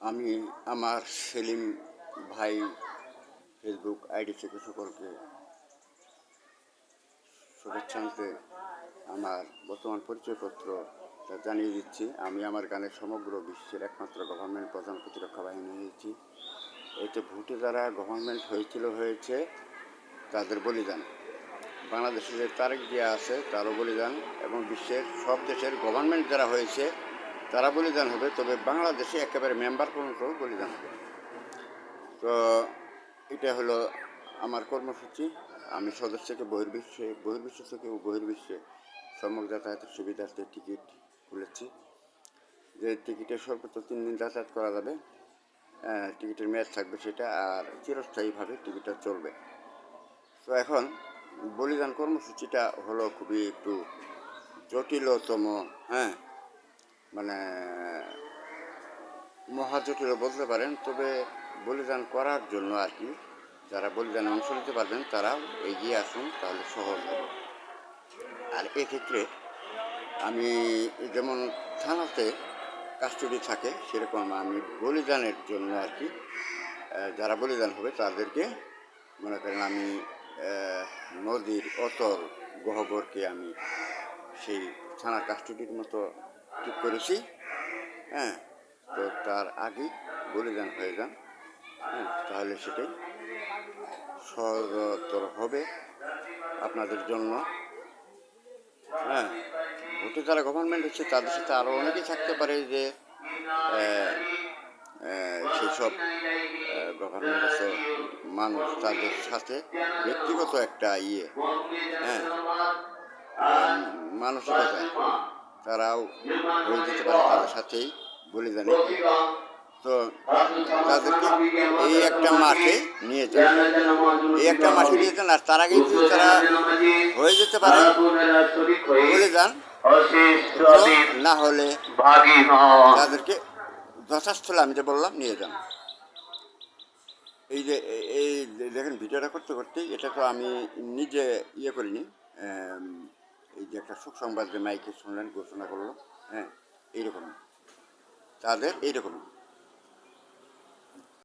আমি আমার সেলিম ভাই ফেসবুক আইডি থেকে সকলকে শুভেচ্ছান্তে আমার বর্তমান পরিচয়পত্র জানিয়ে দিচ্ছি। আমি আমার গানের সমগ্র বিশ্বের একমাত্র গভর্নমেন্ট প্রধান প্রতিরক্ষা বাহিনী হয়েছি। এতে ভোটে যারা গভর্নমেন্ট হয়েছে তাদের বলিদান, বাংলাদেশে যে তারেক জিয়া আছে তারও বলিদান, এবং বিশ্বের সব দেশের গভর্নমেন্ট যারা হয়েছে তারা বলিদান হবে, তবে বাংলাদেশে একেবারে মেম্বার পর্যন্ত বলিদান হবে। তো এটা হলো আমার কর্মসূচি। আমি সদস্য থেকে বহির্বিশ্ব থেকে বহির্বিশ্বে সম্যক যাতায়াতের সুবিধার্থে টিকিট খুলেছি, যে টিকিটের সর্বোচ্চ 3 দিন যাতায়াত করা যাবে। টিকিটের মেয়াদ থাকবে সেটা, আর চিরস্থায়ীভাবে টিকিটটা চলবে। তো এখন বলিদান কর্মসূচিটা হলো খুবই একটু জটিলতম, মানে মহাজটিল বলতে পারেন। তবে বলিদান করার জন্য আর কি, যারা বলিদানে অংশ নিতে পারবেন তারাও এগিয়ে আসুন, তাহলে সহজ হবে। আর এক্ষেত্রে আমি যেমন থানাতে কাস্টডি থাকে, সেরকম আমি বলিদানের জন্য আর কি, যারা বলিদান হবে তাদেরকে মনে করেন আমি নদীর অতল গহ্বরকে আমি সেই থানার কাস্টডির মতো ঠিক করেছি। তো তার আগে বলিদান হয়ে যান, তাহলে সেটাই সহজতর হবে আপনাদের জন্য। ভোটে যারা গভর্নমেন্ট হচ্ছে তাদের সাথে আরও অনেকেই থাকতে পারে, যে সেই সব গভর্নমেন্ট আছে মানুষ, তাদের সাথে ব্যক্তিগত একটা মানসিকতায় তারাও হয়ে যেতে পারে তাদের সাথেই বলিদানে। তো তাদেরকে এই একটা মাঠে নিয়ে যান, আর তার আগে যদি তারা হয়ে যেতে পারে বলিদান, না হলে তাদেরকে যথাস্থলে আমি যে বললাম নিয়ে যান। এই দেখেন, ভিডিওটা করতে করতেই এটা তো আমি নিজে করিনি, এই যে একটা সুখ সংবাদ যে মাইকে শুনলেন, ঘোষণা করলো, এইরকম তাদের এইরকম